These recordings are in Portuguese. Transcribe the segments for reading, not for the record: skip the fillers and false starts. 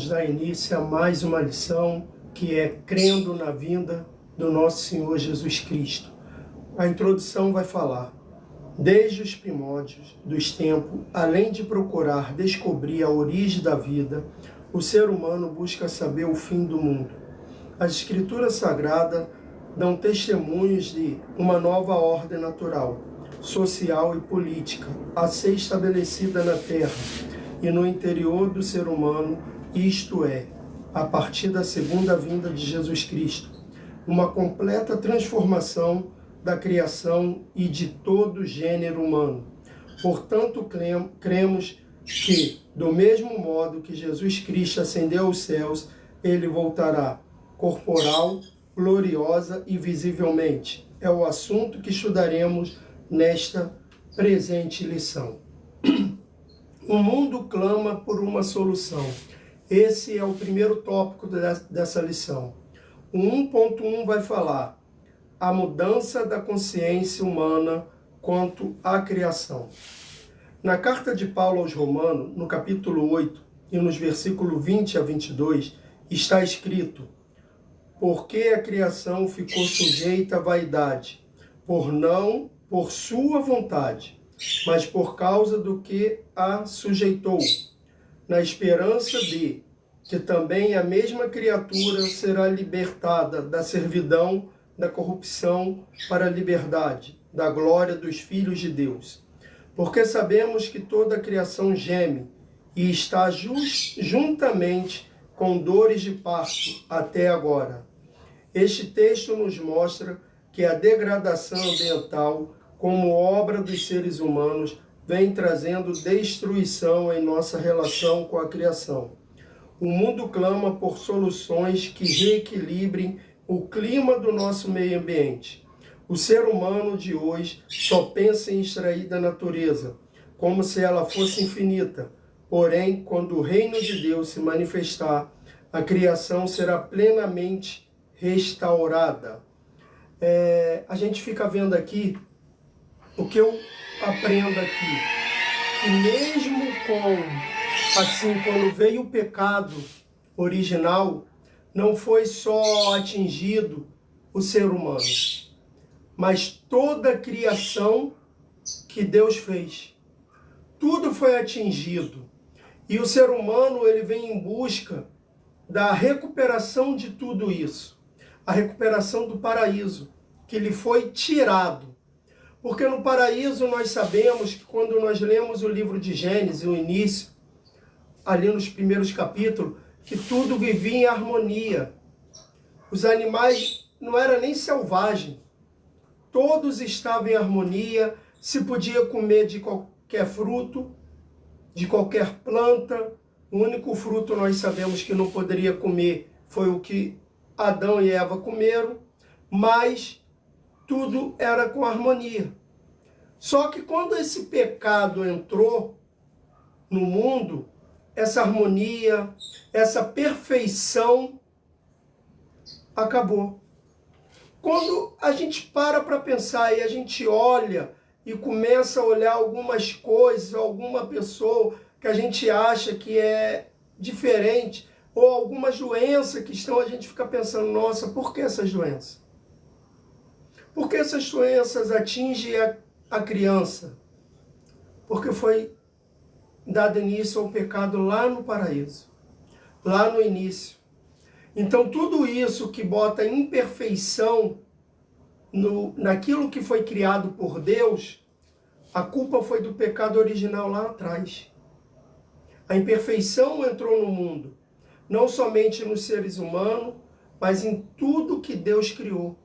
Dar início a mais uma lição que é crendo na vinda do nosso Senhor Jesus Cristo. A introdução vai falar: desde os primórdios dos tempos, além de procurar descobrir a origem da vida, o ser humano busca saber o fim do mundo. As Escrituras Sagradas dão testemunhos de uma nova ordem natural, social e política a ser estabelecida na Terra e no interior do ser humano, isto é, a partir da segunda vinda de Jesus Cristo, uma completa transformação da criação e de todo o gênero humano. Portanto, cremos que, do mesmo modo que Jesus Cristo ascendeu aos céus, ele voltará corporal, gloriosa e visivelmente. É o assunto que estudaremos nesta presente lição. O mundo clama por uma solução. Esse é o primeiro tópico dessa lição. O 1.1 vai falar a mudança da consciência humana quanto à criação. Na carta de Paulo aos Romanos, no capítulo 8 e nos versículos 20 a 22, está escrito: porque a criação ficou sujeita à vaidade, por sua vontade, mas por causa do que a sujeitou, na esperança de que também a mesma criatura será libertada da servidão, da corrupção para a liberdade, da glória dos filhos de Deus. Porque sabemos que toda a criação geme e está juntamente com dores de parto até agora. Este texto nos mostra que a degradação ambiental, como obra dos seres humanos, vem trazendo destruição em nossa relação com a criação. O mundo clama por soluções que reequilibrem o clima do nosso meio ambiente. O ser humano de hoje só pensa em extrair da natureza, como se ela fosse infinita. Porém, quando o reino de Deus se manifestar, a criação será plenamente restaurada. A gente fica vendo aqui, o que eu aprendo aqui, que mesmo quando veio o pecado original, não foi só atingido o ser humano, mas toda a criação que Deus fez. Tudo foi atingido. E o ser humano, ele vem em busca da recuperação de tudo isso. A recuperação do paraíso, que lhe foi tirado. Porque no paraíso nós sabemos que quando nós lemos o livro de Gênesis, o início, ali nos primeiros capítulos, que tudo vivia em harmonia. Os animais não eram nem selvagens. Todos estavam em harmonia, se podia comer de qualquer fruto, de qualquer planta. O único fruto nós sabemos que não poderia comer foi o que Adão e Eva comeram, mas tudo era com harmonia. Só que quando esse pecado entrou no mundo, essa harmonia, essa perfeição acabou. Quando a gente para pensar e a gente olha e começa a olhar algumas coisas, alguma pessoa que a gente acha que é diferente, ou algumas doenças que estão, a gente fica pensando, nossa, por que essas doenças? Por que essas doenças atingem a criança? Porque foi dado início ao pecado lá no paraíso, lá no início. Então tudo isso que bota imperfeição naquilo que foi criado por Deus, a culpa foi do pecado original lá atrás. A imperfeição entrou no mundo, não somente nos seres humanos, mas em tudo que Deus criou.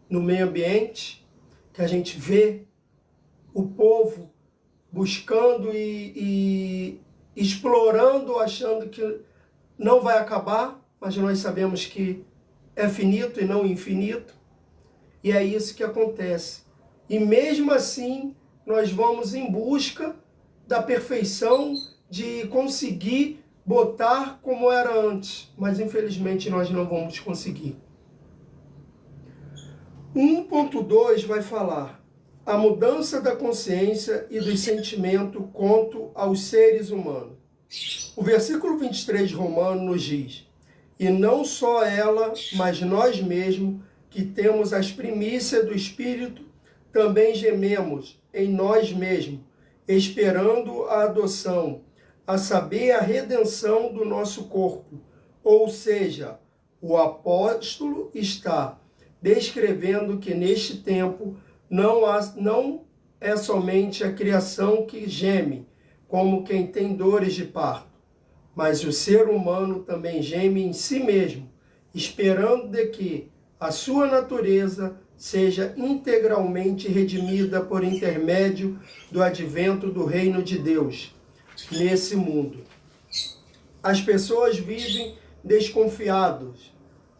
No meio ambiente, que a gente vê o povo buscando e explorando, achando que não vai acabar, mas nós sabemos que é finito e não infinito. E é isso que acontece. E mesmo assim, nós vamos em busca da perfeição, de conseguir botar como era antes, mas infelizmente nós não vamos conseguir. 1.2 vai falar a mudança da consciência e do sentimento quanto aos seres humanos. O versículo 23 de Romanos nos diz: e não só ela, mas nós mesmos, que temos as primícias do Espírito, também gememos em nós mesmos, esperando a adoção, a saber, a redenção do nosso corpo. Ou seja, o apóstolo está descrevendo que neste tempo não é somente a criação que geme, como quem tem dores de parto, mas o ser humano também geme em si mesmo, esperando de que a sua natureza seja integralmente redimida por intermédio do advento do reino de Deus nesse mundo. As pessoas vivem desconfiados,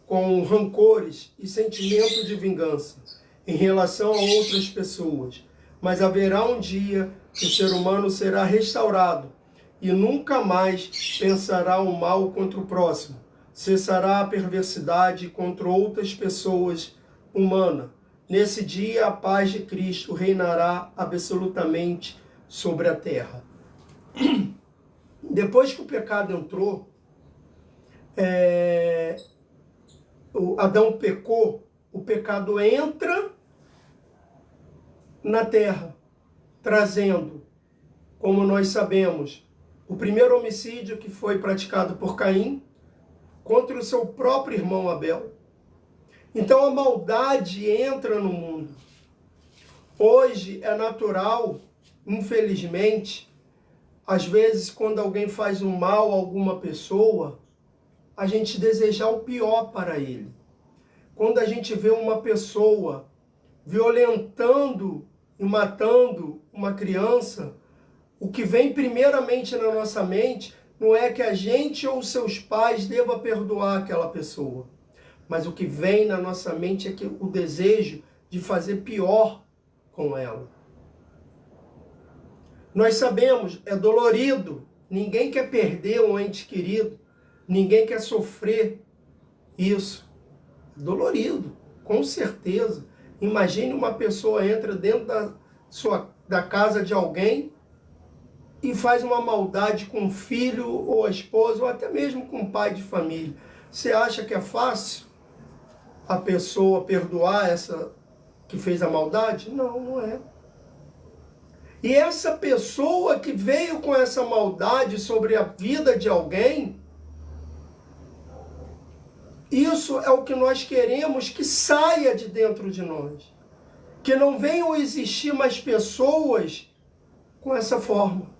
com rancores e sentimento de vingança em relação a outras pessoas. Mas haverá um dia que o ser humano será restaurado e nunca mais pensará o mal contra o próximo. Cessará a perversidade contra outras pessoas humanas. Nesse dia, a paz de Cristo reinará absolutamente sobre a terra. Depois que o pecado entrou, Adão pecou, o pecado entra na terra, trazendo, como nós sabemos, o primeiro homicídio que foi praticado por Caim contra o seu próprio irmão Abel. Então a maldade entra no mundo. Hoje é natural, infelizmente, às vezes quando alguém faz um mal a alguma pessoa, a gente desejar o pior para ele. Quando a gente vê uma pessoa violentando e matando uma criança, o que vem primeiramente na nossa mente não é que a gente ou seus pais deva perdoar aquela pessoa, mas o que vem na nossa mente é que o desejo de fazer pior com ela. Nós sabemos, é dolorido, ninguém quer perder um ente querido, ninguém quer sofrer isso. É dolorido, com certeza. Imagine uma pessoa entra dentro da casa de alguém e faz uma maldade com o filho ou a esposa, ou até mesmo com o pai de família. Você acha que é fácil a pessoa perdoar essa que fez a maldade? Não, não é. E essa pessoa que veio com essa maldade sobre a vida de alguém, isso é o que nós queremos que saia de dentro de nós. Que não venham existir mais pessoas com essa forma.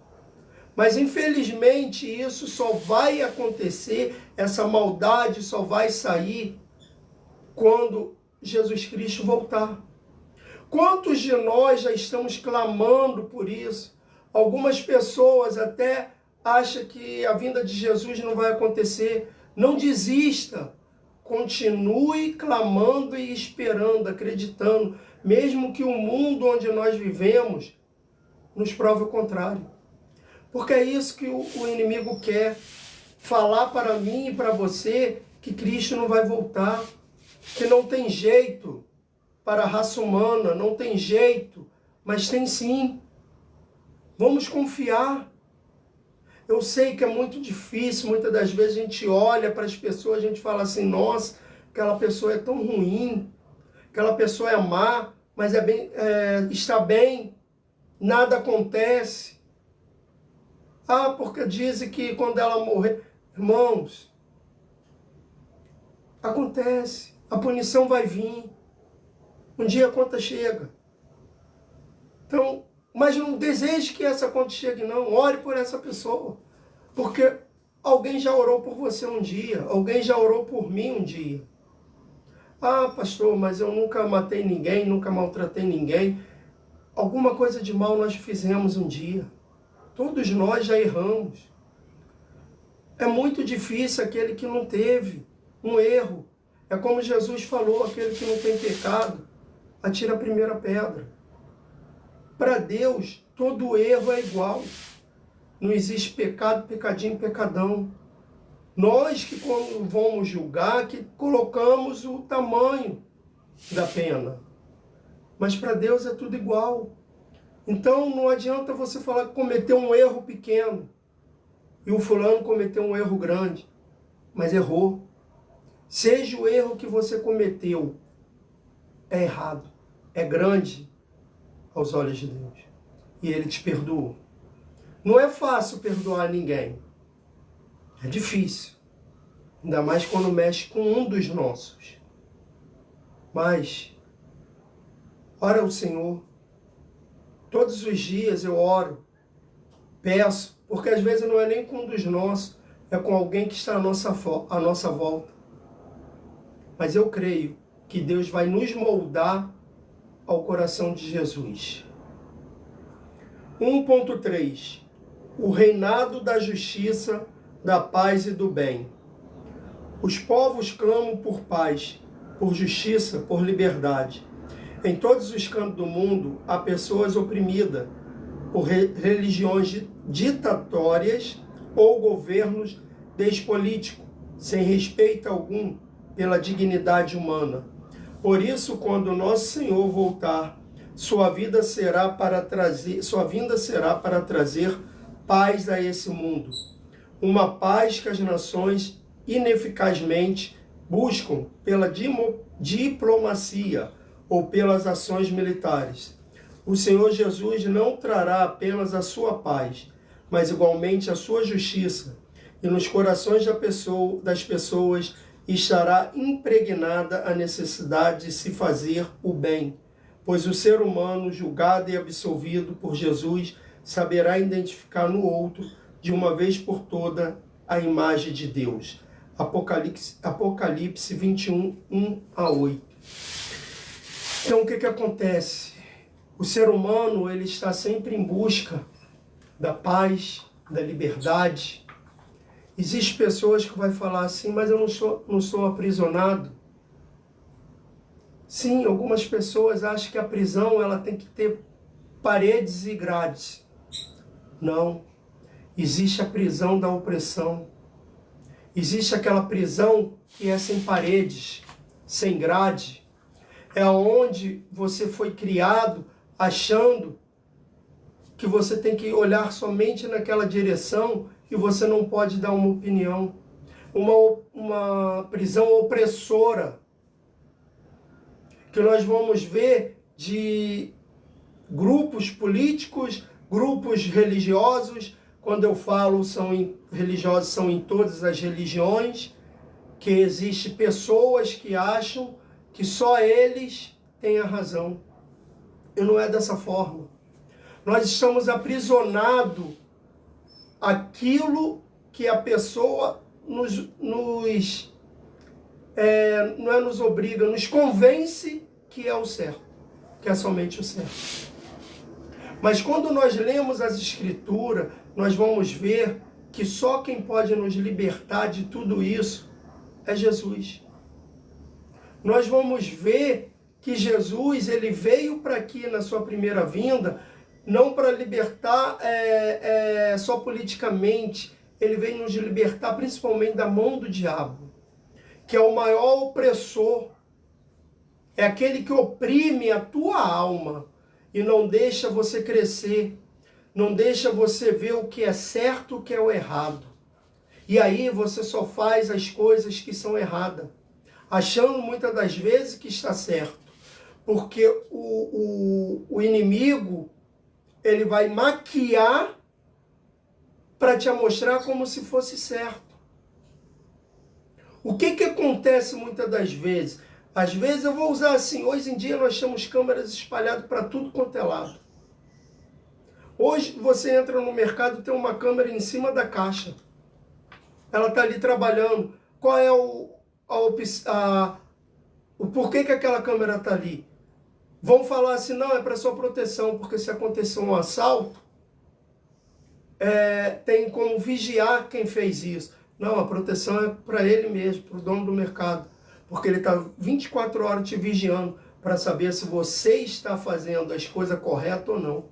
Mas infelizmente isso só vai acontecer, essa maldade só vai sair quando Jesus Cristo voltar. Quantos de nós já estamos clamando por isso? Algumas pessoas até acham que a vinda de Jesus não vai acontecer. Não desista. Continue clamando e esperando, acreditando, mesmo que o mundo onde nós vivemos nos prove o contrário. Porque é isso que o inimigo quer, falar para mim e para você que Cristo não vai voltar, que não tem jeito para a raça humana, não tem jeito, mas tem sim. Vamos confiar. Eu sei que é muito difícil, muitas das vezes a gente olha para as pessoas, a gente fala assim, nossa, aquela pessoa é tão ruim, aquela pessoa é má, mas está bem, nada acontece. Ah, porque dizem que quando ela morrer... Irmãos, acontece, a punição vai vir, um dia a conta chega. Então, mas não deseje que essa conta chegue não, ore por essa pessoa, porque alguém já orou por você um dia, alguém já orou por mim um dia. Ah, pastor, mas eu nunca matei ninguém, nunca maltratei ninguém. Alguma coisa de mal nós fizemos um dia. Todos nós já erramos. É muito difícil aquele que não teve um erro. É como Jesus falou, aquele que não tem pecado, atira a primeira pedra. Para Deus, todo erro é igual. Não existe pecado, pecadinho, pecadão. Nós que quando vamos julgar, que colocamos o tamanho da pena. Mas para Deus é tudo igual. Então não adianta você falar que cometeu um erro pequeno. E o fulano cometeu um erro grande, mas errou. Seja o erro que você cometeu, é errado, é grande aos olhos de Deus. E Ele te perdoou. Não é fácil perdoar ninguém. É difícil. Ainda mais quando mexe com um dos nossos. Mas, ora ao Senhor. Todos os dias eu oro, peço, porque às vezes não é nem com um dos nossos, é com alguém que está à nossa volta. Mas eu creio que Deus vai nos moldar ao coração de Jesus. 1.3. O reinado da justiça, da paz e do bem. Os povos clamam por paz, por justiça, por liberdade. Em todos os cantos do mundo há pessoas oprimidas por religiões ditatórias ou governos despolíticos, sem respeito algum pela dignidade humana. Por isso, quando nosso Senhor voltar, sua vinda será para trazer paz a esse mundo. Uma paz que as nações ineficazmente buscam pela diplomacia ou pelas ações militares. O Senhor Jesus não trará apenas a sua paz, mas igualmente a sua justiça, e nos corações das pessoas estará impregnada a necessidade de se fazer o bem, pois o ser humano, julgado e absolvido por Jesus, saberá identificar no outro, de uma vez por toda, a imagem de Deus. Apocalipse 21, 1-8. Então, o que acontece? O ser humano, ele está sempre em busca da paz, da liberdade. Existem pessoas que vão falar assim, mas eu não sou aprisionado. Sim, algumas pessoas acham que a prisão ela tem que ter paredes e grades. Não. Existe a prisão da opressão. Existe aquela prisão que é sem paredes, sem grade. É onde você foi criado achando que você tem que olhar somente naquela direção e você não pode dar uma opinião. Uma prisão opressora. Que nós vamos ver de grupos políticos, grupos religiosos. Quando eu falo religiosos, são em todas as religiões, que existem pessoas que acham que só eles têm a razão. E não é dessa forma. Nós estamos aprisionados àquilo que a pessoa não nos obriga, nos convence que é o certo, que é somente o certo. Mas quando nós lemos as Escrituras, nós vamos ver que só quem pode nos libertar de tudo isso é Jesus. Nós vamos ver que Jesus ele veio para aqui na sua primeira vinda, não para libertar só politicamente, ele veio nos libertar principalmente da mão do diabo, que é o maior opressor, é aquele que oprime a tua alma e não deixa você crescer, não deixa você ver o que é certo e o que é o errado. E aí você só faz as coisas que são erradas, achando muitas das vezes que está certo. Porque o inimigo, ele vai maquiar para te mostrar como se fosse certo. O que acontece muitas das vezes? Às vezes eu vou usar assim, hoje em dia nós temos câmeras espalhadas para tudo quanto é lado. Hoje você entra no mercado, tem uma câmera em cima da caixa. Ela está ali trabalhando. Qual é o porquê que aquela câmera está ali? Vão falar assim, não, é para sua proteção, porque se acontecer um assalto, tem como vigiar quem fez isso. Não, a proteção é para ele mesmo, para o dono do mercado. Porque ele está 24 horas te vigiando para saber se você está fazendo as coisas corretas ou não.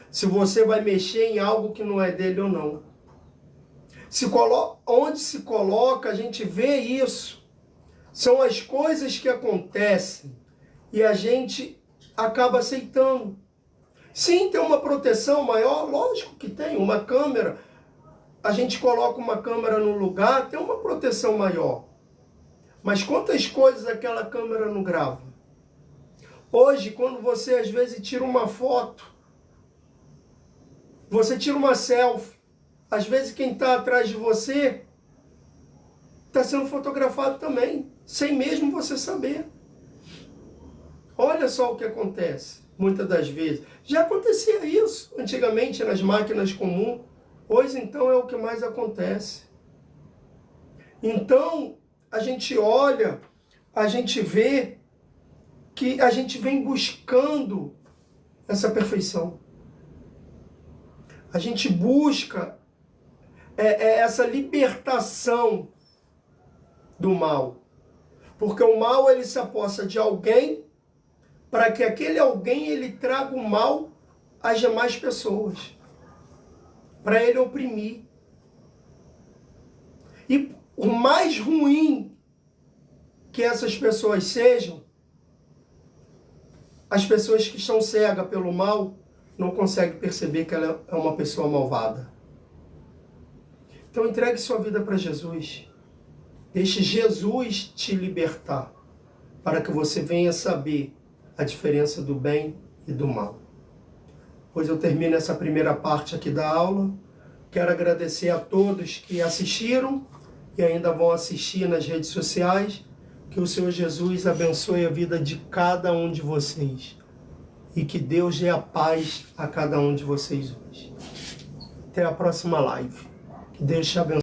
Se você vai mexer em algo que não é dele ou não. Onde se coloca, a gente vê isso. São as coisas que acontecem e a gente acaba aceitando. Sim, tem uma proteção maior, lógico que tem, uma câmera. a gente coloca uma câmera no lugar, tem uma proteção maior. Mas quantas coisas aquela câmera não grava? Hoje, quando você às vezes tira uma foto, você tira uma selfie, às vezes quem está atrás de você está sendo fotografado também, sem mesmo você saber. Olha só o que acontece, muitas das vezes. Já acontecia isso antigamente nas máquinas comuns, hoje então é o que mais acontece. Então, a gente olha, a gente vê que a gente vem buscando essa perfeição. A gente busca essa libertação do mal. Porque o mal, ele se aposta de alguém para que aquele alguém ele traga o mal às demais pessoas. Para ele oprimir. E o mais ruim que essas pessoas sejam, as pessoas que estão cegas pelo mal não conseguem perceber que ela é uma pessoa malvada. Então entregue sua vida para Jesus. Deixe Jesus te libertar, para que você venha saber a diferença do bem e do mal. Hoje eu termino essa primeira parte aqui da aula. Quero agradecer a todos que assistiram e ainda vão assistir nas redes sociais. Que o Senhor Jesus abençoe a vida de cada um de vocês. E que Deus dê a paz a cada um de vocês hoje. Até a próxima live. Que Deus te abençoe.